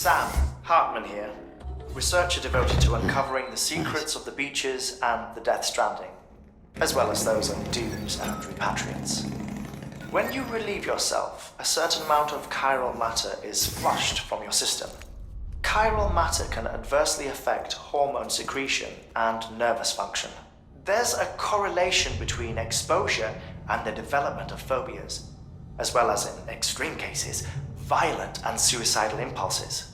Sam, Hartman here, researcher devoted to uncovering the secrets of the beaches and the Death Stranding, as well as those of dooms and repatriates. When you relieve yourself, a certain amount of chiral matter is flushed from your system. Chiral matter can adversely affect hormone secretion and nervous function. There's a correlation between exposure and the development of phobias, as well as, in extreme cases, violent and suicidal impulses.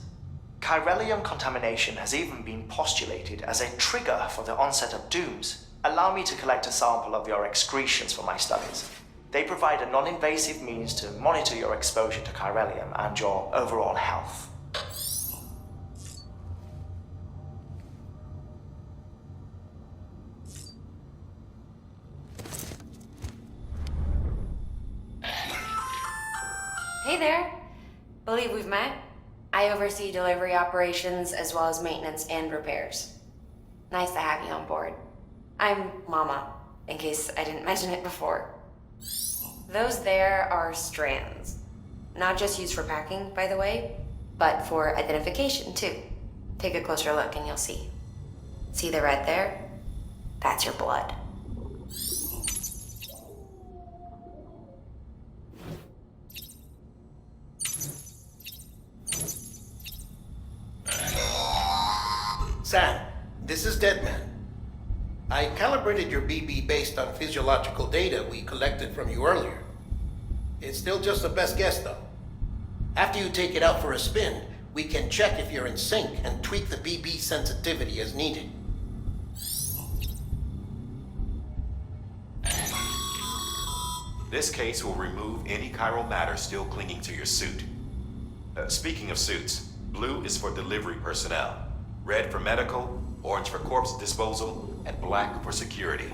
Chiralium contamination has even been postulated as a trigger for the onset of dooms. Allow me to collect a sample of your excretions for my studies. They provide a non-invasive means to monitor your exposure to chiralium and your overall health. Hey there. Believe we've met. I oversee delivery operations as well as maintenance and repairs. Nice to have you on board. I'm Mama, in case I didn't mention it before. Those there are strands. Not just used for packing, by the way, but for identification too. Take a closer look and you'll see. See the red there? That's your blood. Sam, this is Deadman. I calibrated your BB based on physiological data we collected from you earlier. It's still just a best guess, though. After you take it out for a spin, we can check if you're in sync and tweak the BB sensitivity as needed. This case will remove any chiral matter still clinging to your suit. Speaking of suits, blue is for delivery personnel, red for medical, orange for corpse disposal, and black for security.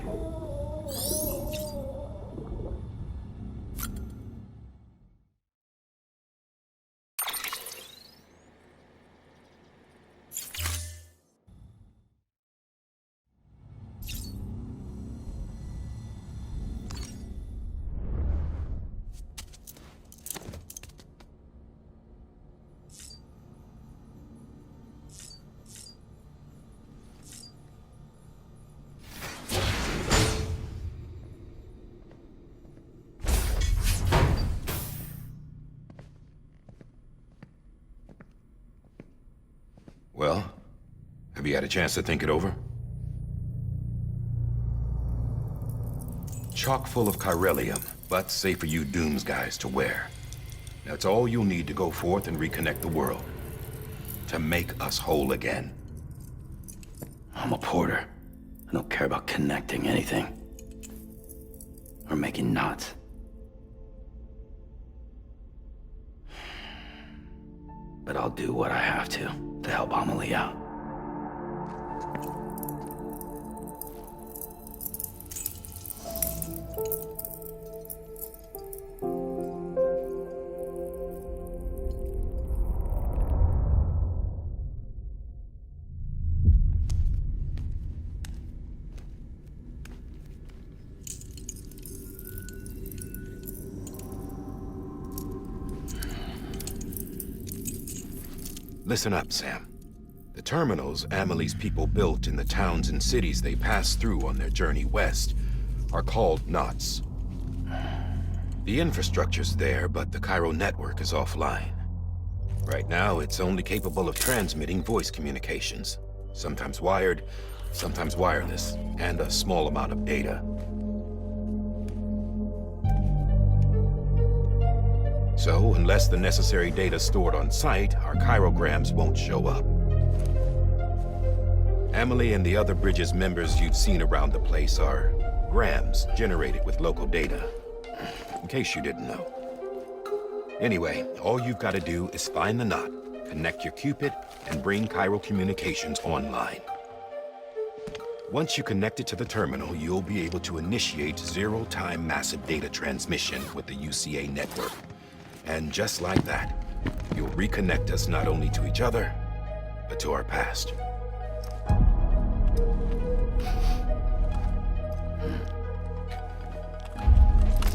Well, have you had a chance to think it over? Chock full of chiralium, but safe for you Dooms guys to wear. That's all you'll need to go forth and reconnect the world. To make us whole again. I'm a porter. I don't care about connecting anything. Or making knots. But I'll do what I have to help Amelie out. Listen up, Sam. The terminals Amelie's people built in the towns and cities they passed through on their journey west are called knots. The infrastructure's there, but the chiral network is offline. Right now, it's only capable of transmitting voice communications. Sometimes wired, sometimes wireless, and a small amount of data. So, unless the necessary data's stored on site, our chirograms won't show up. Amelie and the other Bridges members you've seen around the place are grams generated with local data, in case you didn't know. Anyway, all you've got to do is find the knot, connect your Cupid, and bring chiral communications online. Once you connect it to the terminal, you'll be able to initiate zero-time massive data transmission with the UCA network. And just like that, you'll reconnect us not only to each other, but to our past.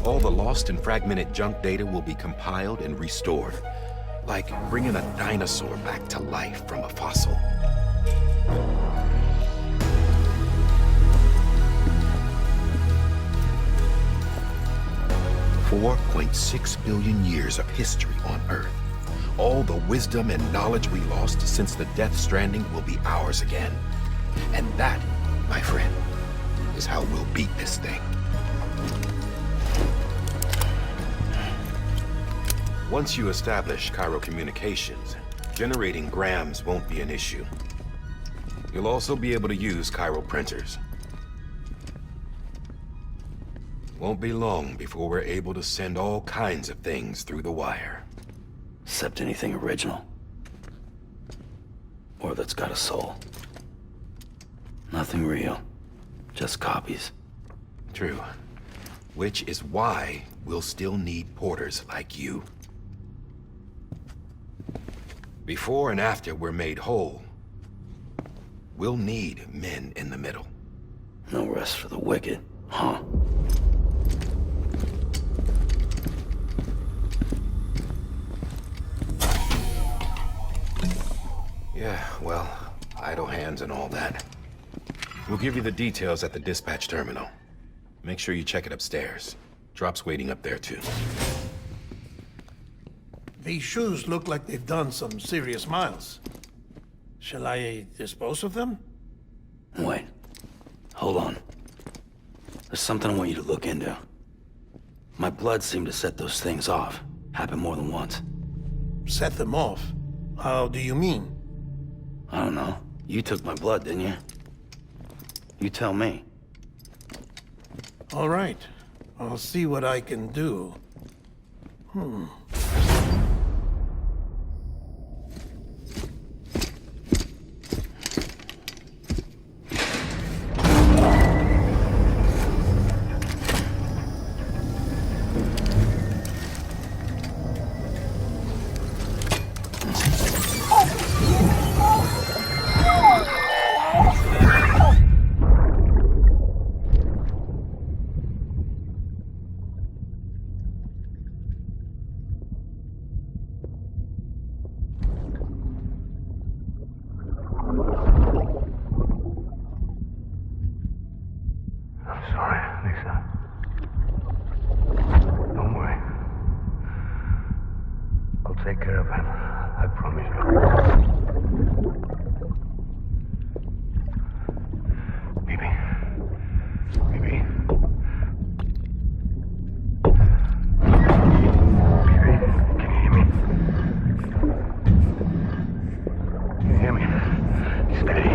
All the lost and fragmented junk data will be compiled and restored. Like bringing a dinosaur back to life from a fossil. $4.6 billion years of history on Earth. All the wisdom and knowledge we lost since the Death Stranding will be ours again. And that, my friend, is how we'll beat this thing. Once you establish Cairo communications, generating grams won't be an issue. You'll also be able to use Cairo printers. Won't be long before we're able to send all kinds of things through the wire. Except anything original. Or that's got a soul. Nothing real. Just copies. True. Which is why we'll still need porters like you. Before and after we're made whole, we'll need men in the middle. No rest for the wicked, huh? Yeah, well, idle hands and all that. We'll give you the details at the dispatch terminal. Make sure you check it upstairs. Drop's waiting up there, too. These shoes look like they've done some serious miles. Shall I dispose of them? Wait. Hold on. There's something I want you to look into. My blood seemed to set those things off. Happened more than once. Set them off? How do you mean? I don't know. You took my blood, didn't you? You tell me. All right. I'll see what I can do. Take care of him. I promise you. Baby. Baby. Baby, can you hear me? Can you hear me? Steady.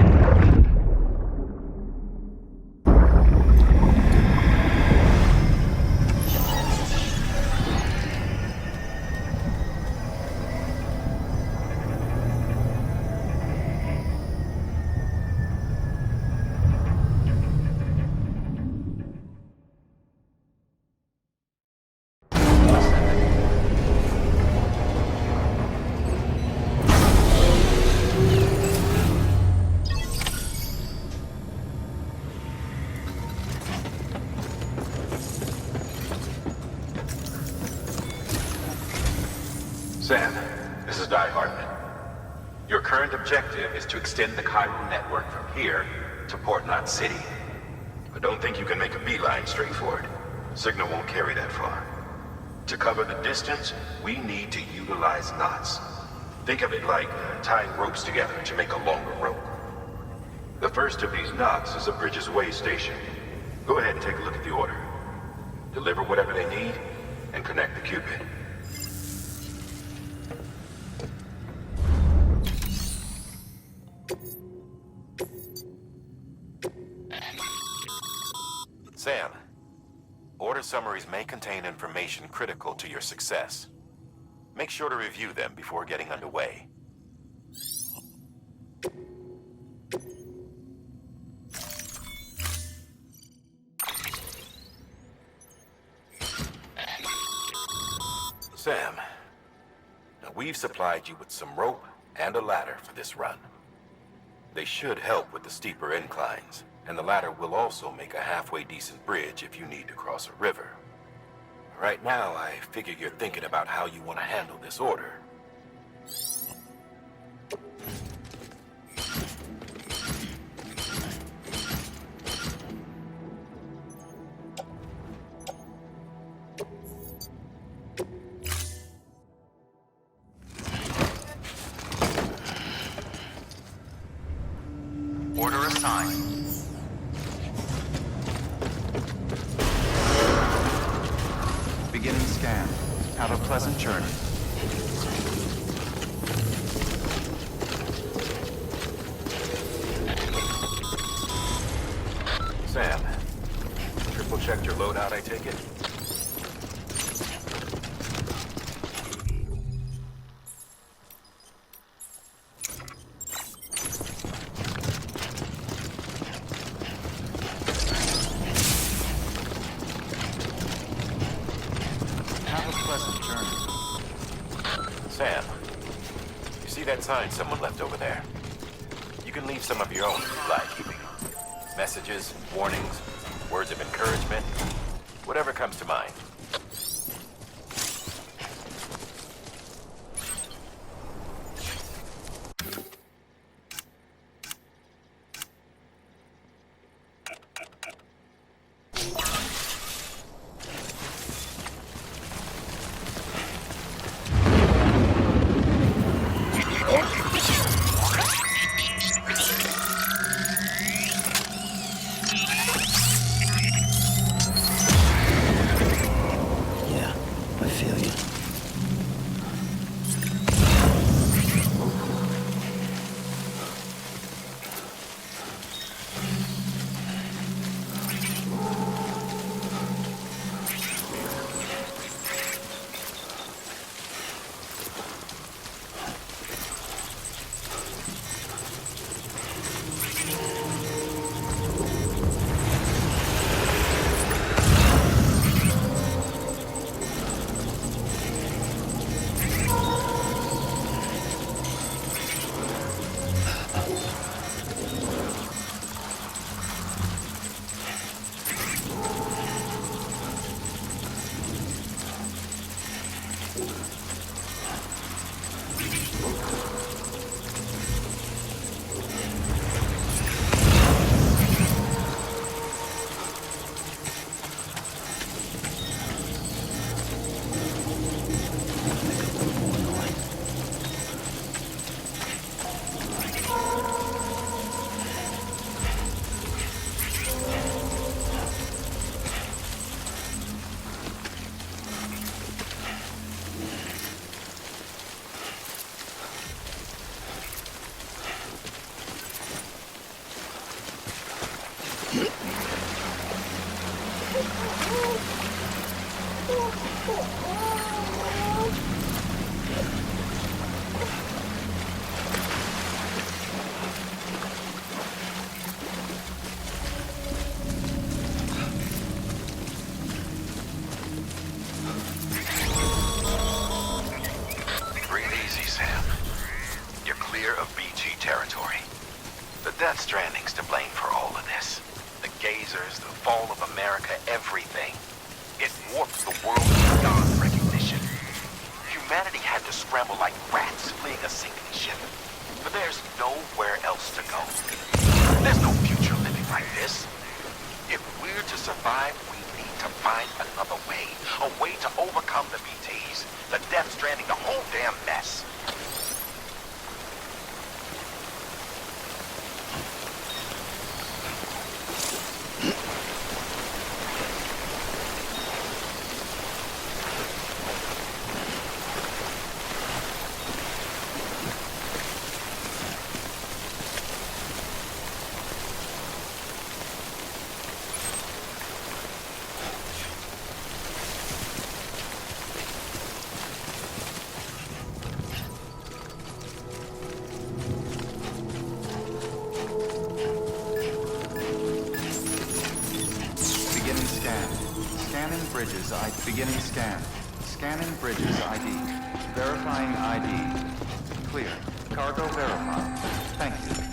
Sam, this is Di Hartman. Your current objective is to extend the Cairo network from here to Port Knot City. I don't think you can make a beeline straight for it. Signal won't carry that far. To cover the distance, we need to utilize knots. Think of it like tying ropes together to make a longer rope. The first of these knots is a Bridges Way station. Go ahead and take a look at the order. Deliver whatever they need, and connect the Cupid. Sam, order summaries may contain information critical to your success. Make sure to review them before getting underway. Sam, now we've supplied you with some rope and a ladder for this run. They should help with the steeper inclines, and the ladder will also make a halfway decent bridge if you need to cross a river. Right now, I figure you're thinking about how you want to handle this order. Order assigned. Beginning scan. Have a pleasant journey. Sam, triple checked your loadout, I take it? Have a pleasant journey. Sam, you see that sign someone left over there? You can leave some of your own fly-keeping. Messages, warnings, words of encouragement, whatever comes to mind. Yeah, I feel you. Death Stranding's to blame for all of this. The gazers, the fall of America, everything. It warped the world beyond recognition. Humanity had to scramble like rats fleeing a sinking ship. But there's nowhere else to go. There's no future living like this. If we're to survive, we need to find another way. A way to overcome the BTs, the Death Stranding, the whole damn mess. Beginning scan. Scanning bridges ID. Verifying ID. Clear. Cargo verified. Thank you.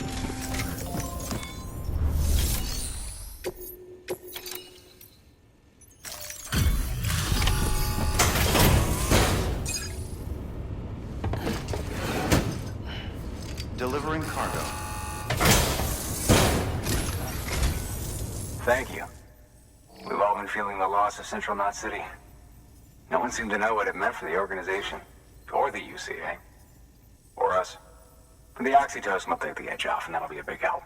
delivering cargo. Thank you. We've all been feeling the loss of Central Knot City. No one seemed to know what it meant for the organization, or the UCA, or us. The oxytocin will take the edge off, and that'll be a big help.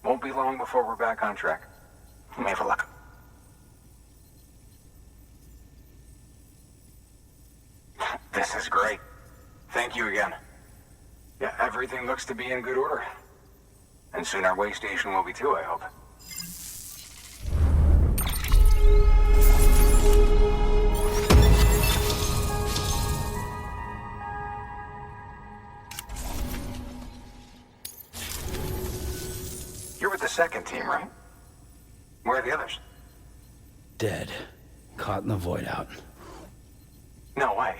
Won't be long before we're back on track. You may have a look. This is great. Thank you again. Yeah, everything looks to be in good order. And soon our way station will be too, I hope. You're with the second team, right? Where are the others? Dead. Caught in the void out. No way.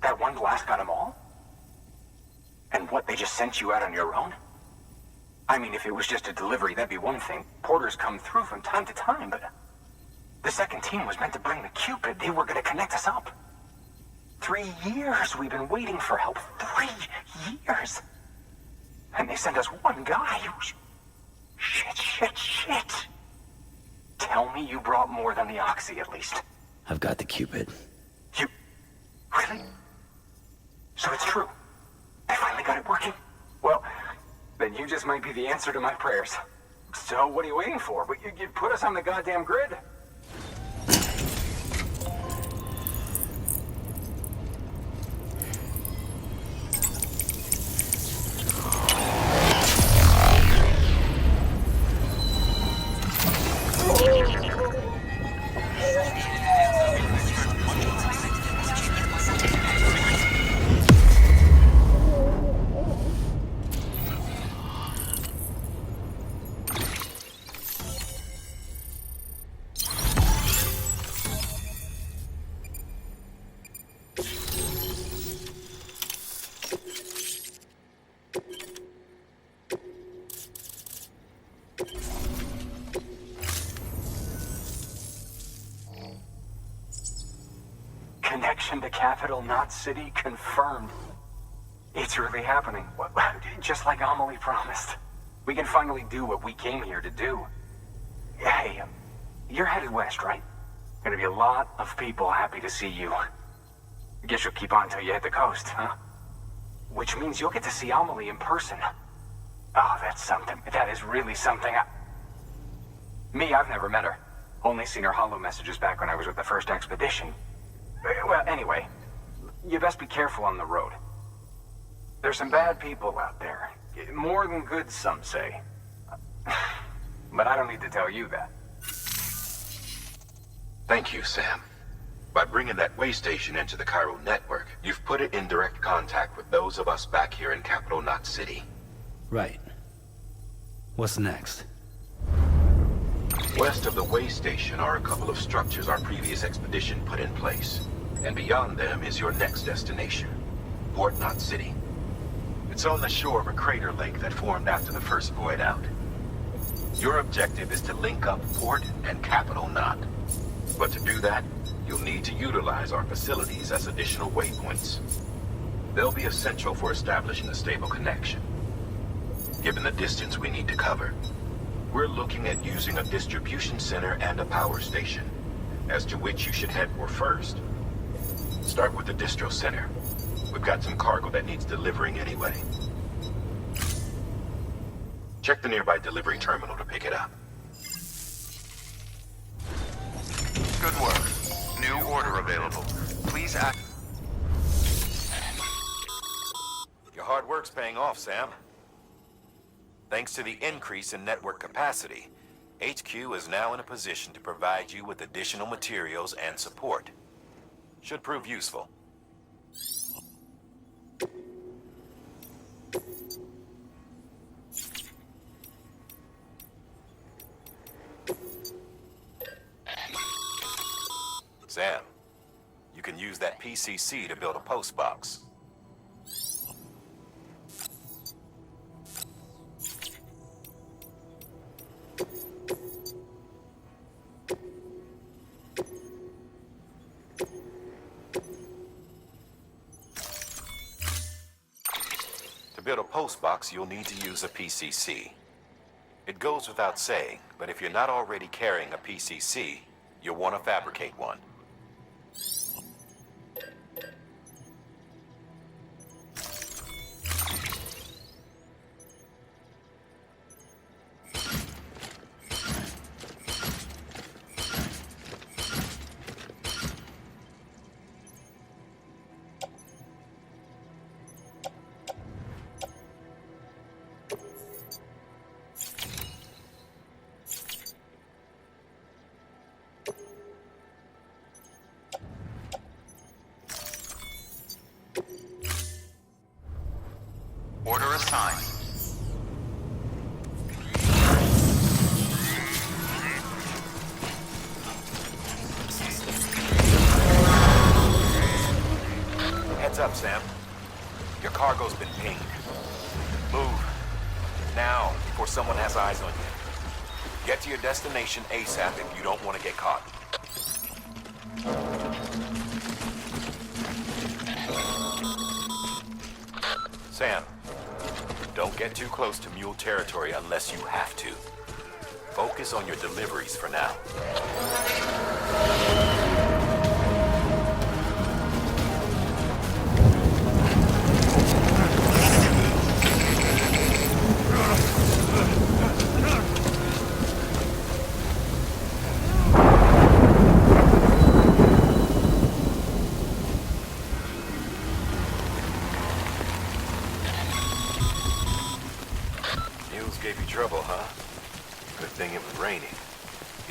That one blast got them all? And what, they just sent you out on your own? I mean, if it was just a delivery, that'd be one thing. Porters come through from time to time, but... The second team was meant to bring the Cupid. They were gonna connect us up. 3 years we've been waiting for help. 3 years! And they sent us one guy who's... Shit. Tell me you brought more than the Oxy, at least. I've got the Cupid. You... Really? So it's true. I finally got it working. Well, then you just might be the answer to my prayers. So what are you waiting for? You put us on the goddamn grid. Connection to Capital Knot City confirmed. It's really happening. Just like Amelie promised. We can finally do what we came here to do. Hey, you're headed west, right? Gonna be a lot of people happy to see you. Guess you'll keep on till you hit the coast, huh? Which means you'll get to see Amelie in person. Oh, that's something. That is really something. Me, I've never met her. Only seen her holo messages back when I was with the first expedition. Well, anyway, you best be careful on the road. There's some bad people out there. More than good, some say. But I don't need to tell you that. Thank you, Sam. By bringing that way station into the Cairo network, you've put it in direct contact with those of us back here in Capital Knot City. Right. What's next? West of the way station are a couple of structures our previous expedition put in place. And beyond them is your next destination, Port Knot City. It's on the shore of a crater lake that formed after the first void out. Your objective is to link up Port and Capital Knot. But to do that, you'll need to utilize our facilities as additional waypoints. They'll be essential for establishing a stable connection. Given the distance we need to cover, we're looking at using a distribution center and a power station, as to which you should head for first. Start with the distro center. We've got some cargo that needs delivering anyway. Check the nearby delivery terminal to pick it up. Good work. New order available. Please act. Your hard work's paying off, Sam. Thanks to the increase in network capacity, HQ is now in a position to provide you with additional materials and support. Should prove useful. Sam, you can use that PCC to build a post box. To build a post box, you'll need to use a PCC. It goes without saying, but if you're not already carrying a PCC, you'll want to fabricate one. Order assigned. Heads up, Sam. Your cargo's been pinged. Move. Now, before someone has eyes on you. Get to your destination ASAP if you don't want to get caught. Sam, don't get too close to Mule territory unless you have to. Focus on your deliveries for now. Mules gave you trouble, huh? Good thing it was raining.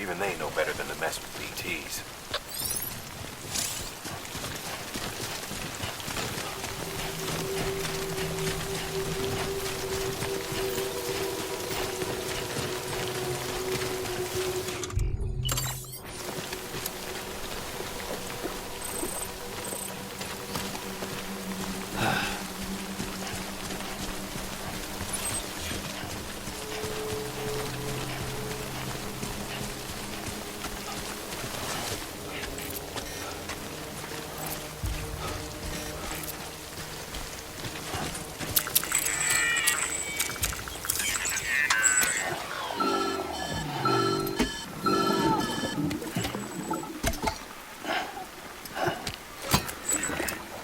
Even they know better than to mess with BTs.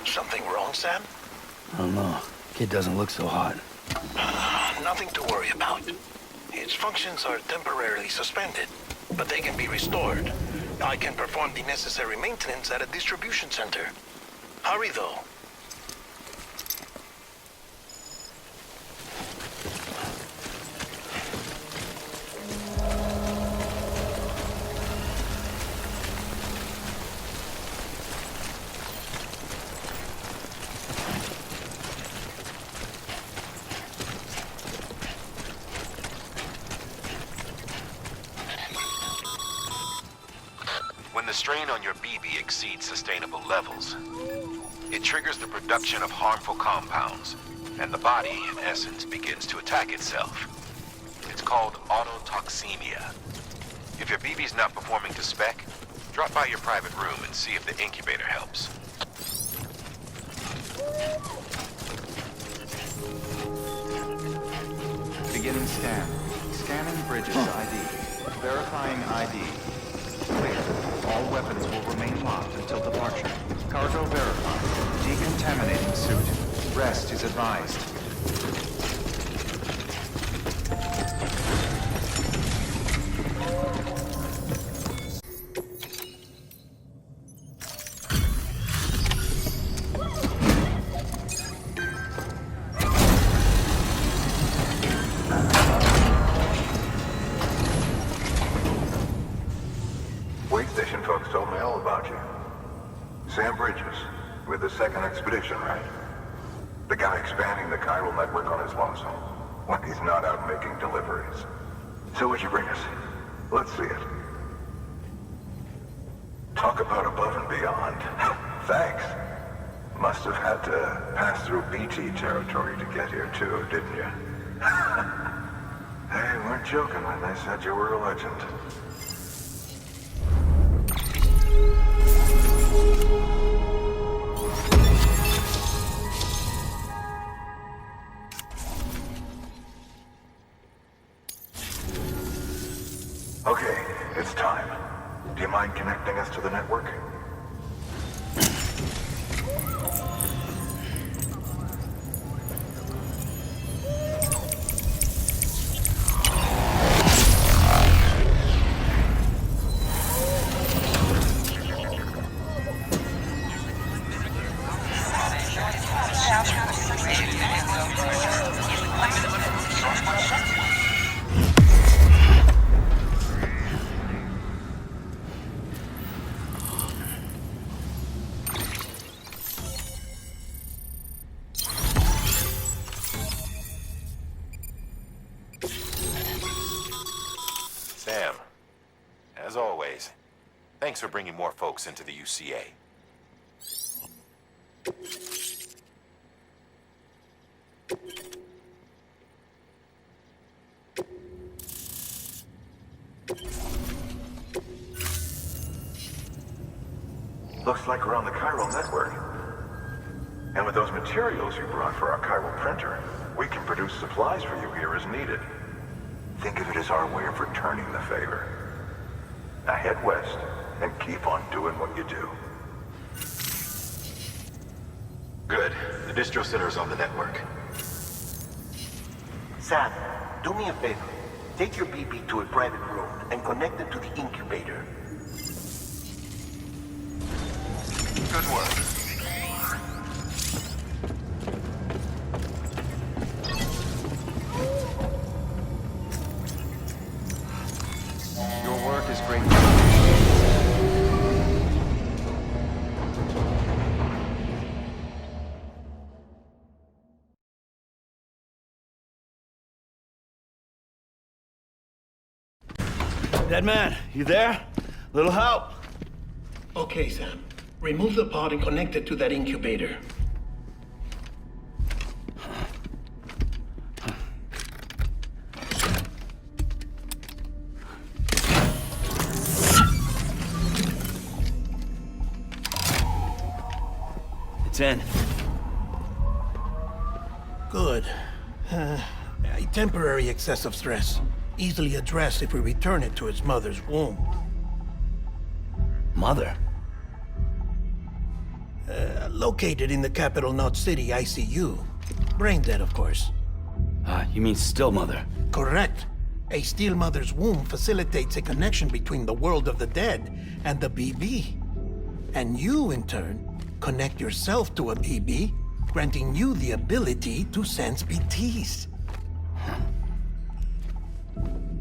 Something wrong, Sam? I don't know. Kid doesn't look so hot. Nothing to worry about. Its functions are temporarily suspended, but they can be restored. I can perform the necessary maintenance at a distribution center. Hurry, though. When the strain on your BB exceeds sustainable levels, it triggers the production of harmful compounds, and the body, in essence, begins to attack itself. It's called autotoxemia. If your BB's not performing to spec, drop by your private room and see if the incubator helps. Beginning scan. Scanning Bridges ID. Verifying ID. Clear. All weapons will remain locked until departure. Cargo verified. Decontaminating suit. Rest is advised. Wait station folks told me all about you. Sam Bridges, with the second expedition, right? The guy expanding the chiral network on his lonesome, when he's not out making deliveries. So what'd you bring us? Let's see it. Talk about above and beyond. Thanks. Must have had to pass through BT territory to get here too, didn't you? They weren't joking when they said you were a legend. Do you mind connecting us to the network? Sam, as always, thanks for bringing more folks into the UCA. Looks like we're on the chiral network. And with those materials you brought for our chiral printer, we can produce supplies for you here as needed. Think of it as our way of returning the favor. Now head west and keep on doing what you do. Good. The distro center is on the network. Sam, do me a favor. Take your BB to a private room and connect it to the incubator. Good work. Your work is great. Dead man, you there? Little help? Okay, Sam. Remove the pod and connect it to that incubator. It's in. Good. A temporary excessive stress. Easily addressed if we return it to its mother's womb. Mother? Located in the capital Knot City ICU. Brain dead, of course. You mean still mother? Correct. A still mother's womb facilitates a connection between the world of the dead and the BB. And you, in turn, connect yourself to a BB, granting you the ability to sense BTs.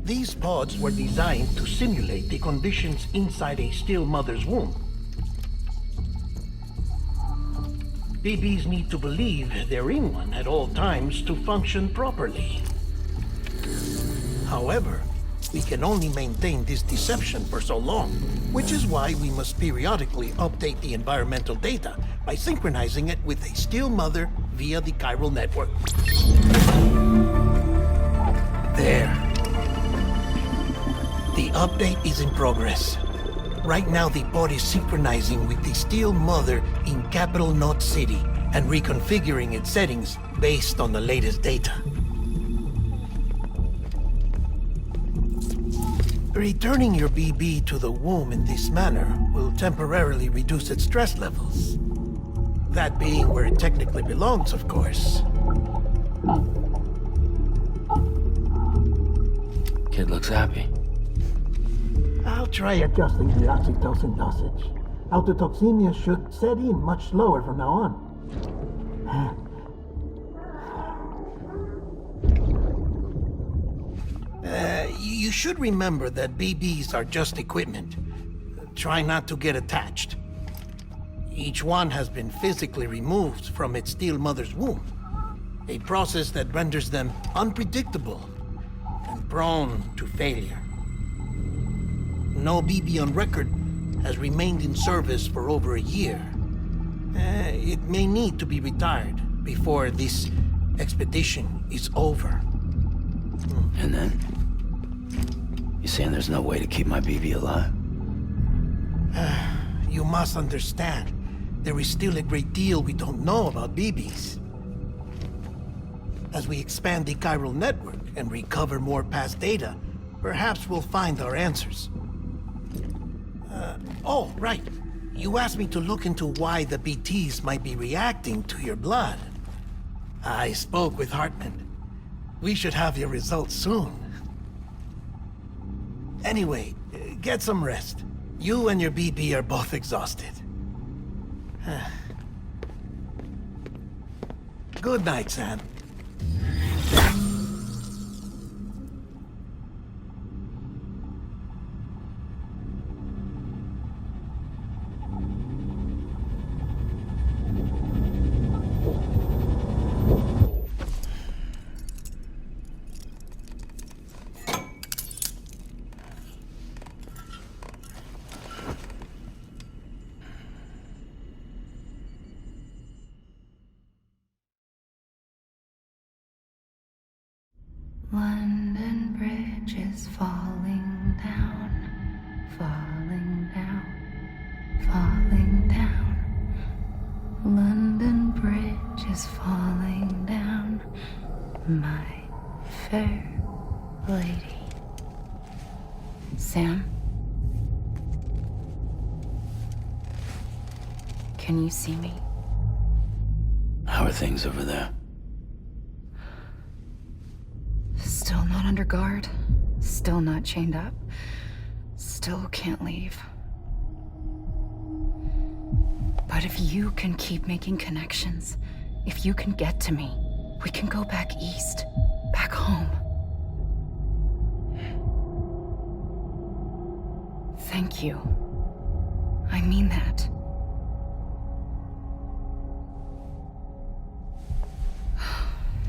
These pods were designed to simulate the conditions inside a still mother's womb. BBs need to believe they're in one at all times to function properly. However, we can only maintain this deception for so long, which is why we must periodically update the environmental data by synchronizing it with a still mother via the chiral network. There. The update is in progress. Right now, the pod is synchronizing with the still mother in capital Knot City and reconfiguring its settings based on the latest data. Returning your BB to the womb in this manner will temporarily reduce its stress levels. That being where it technically belongs, of course. Kid looks happy. I'll try adjusting the oxytocin dosage. Autotoxemia should set in much slower from now on. You should remember that BBs are just equipment. Try not to get attached. Each one has been physically removed from its still mother's womb. A process that renders them unpredictable and prone to failure. No BB on record has remained in service for over a year. It may need to be retired before this expedition is over. And then? You saying there's no way to keep my BB alive? You must understand, there is still a great deal we don't know about BBs. As we expand the chiral network and recover more past data, perhaps we'll find our answers. Oh, right. You asked me to look into why the BTs might be reacting to your blood. I spoke with Hartman. We should have your results soon. Anyway, get some rest. You and your BB are both exhausted. Good night, Sam. London Bridge is falling down, falling down, falling down. London Bridge is falling down, my fair lady. Sam? Can you see me? How are things over there? Still not under guard, still not chained up, still can't leave. But if you can keep making connections, if you can get to me, we can go back east, back home. Thank you. I mean that.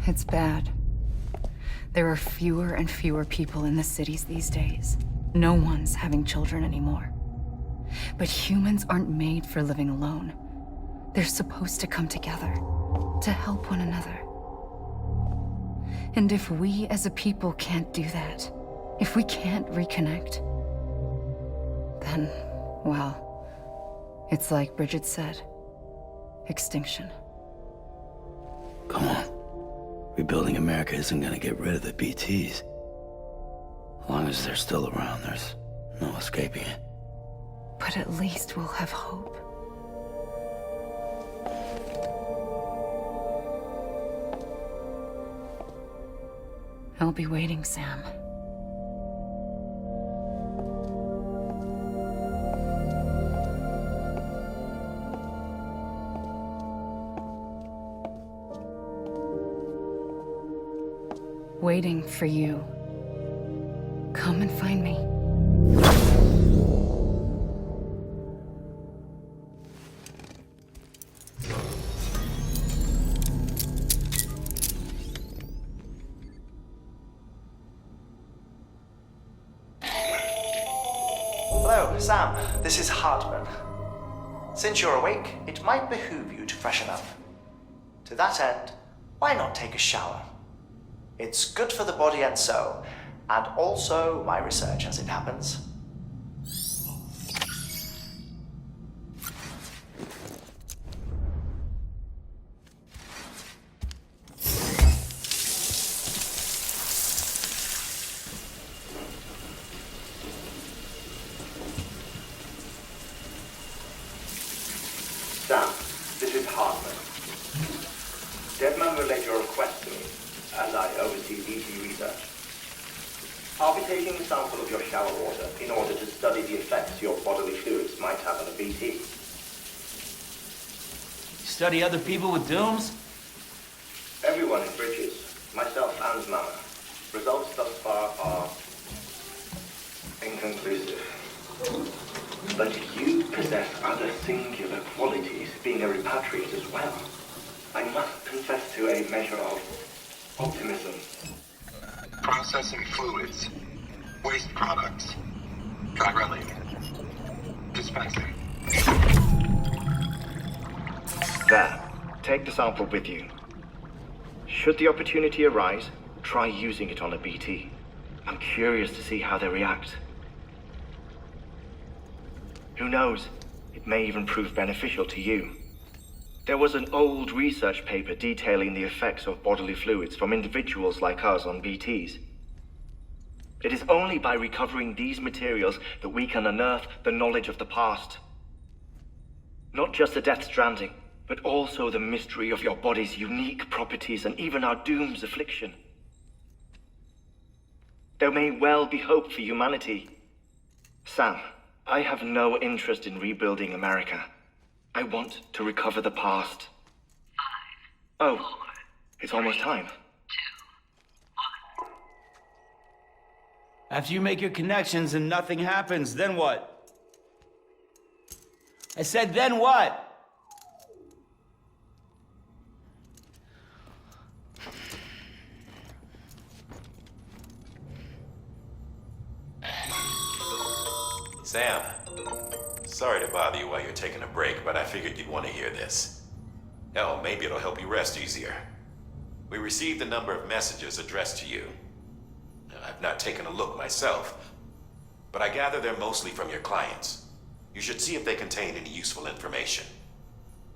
It's bad. There are fewer and fewer people in the cities these days. No one's having children anymore. But humans aren't made for living alone. They're supposed to come together, to help one another. And if we as a people can't do that, if we can't reconnect, then, well, it's like Bridget said, extinction. Come on. Rebuilding America isn't gonna get rid of the BTs. As long as they're still around, there's no escaping it. But at least we'll have hope. I'll be waiting, Sam. Waiting for you. Come and find me. Hello, Sam. This is Hartman. Since you're awake, it might behoove you to freshen up. To that end, why not take a shower? It's good for the body and soul, and also my research as it happens. Sam, this is Hartman. Deadman relayed your request to me, as I oversee BT research. I'll be taking a sample of your shower water in order to study the effects your bodily fluids might have on a BT. Study other people with dooms? Everyone in Bridges, myself and Mama. Results thus far are inconclusive. But you possess other singular qualities, being a repatriate as well. I must confess to a measure of optimism. Processing fluids. Waste products. Drilling. Dispensing. There. Take the sample with you. Should the opportunity arise, try using it on a BT. I'm curious to see how they react. Who knows? It may even prove beneficial to you. There was an old research paper detailing the effects of bodily fluids from individuals like us on BTs. It is only by recovering these materials that we can unearth the knowledge of the past. Not just the Death Stranding, but also the mystery of your body's unique properties and even our doom's affliction. There may well be hope for humanity. Sam, I have no interest in rebuilding America. I want to recover the past. 5, 4, it's almost time. 2, 1. After you make your connections and nothing happens, then what? I said, then what? Sam, sorry to bother you while you're taking a break, but I figured you'd want to hear this. Hell, maybe it'll help you rest easier. We received a number of messages addressed to you. I've not taken a look myself, but I gather they're mostly from your clients. You should see if they contain any useful information.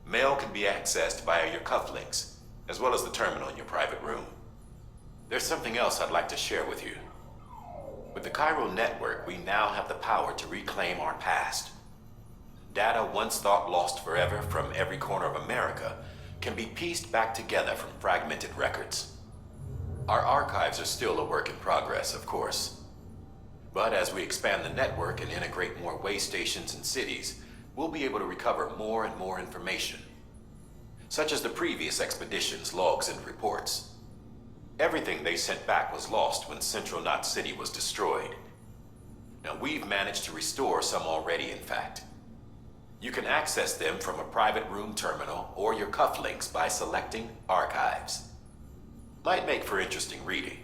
Mail can be accessed via your cufflinks, as well as the terminal in your private room. There's something else I'd like to share with you. With the chiral network, we now have the power to reclaim our past. Data once thought lost forever from every corner of America can be pieced back together from fragmented records. Our archives are still a work in progress, of course. But as we expand the network and integrate more way stations and cities, we'll be able to recover more and more information, such as the previous expedition's logs and reports. Everything they sent back was lost when Central Knot City was destroyed. Now, we've managed to restore some already, in fact. You can access them from a private room terminal or your cufflinks by selecting Archives. Might make for interesting reading.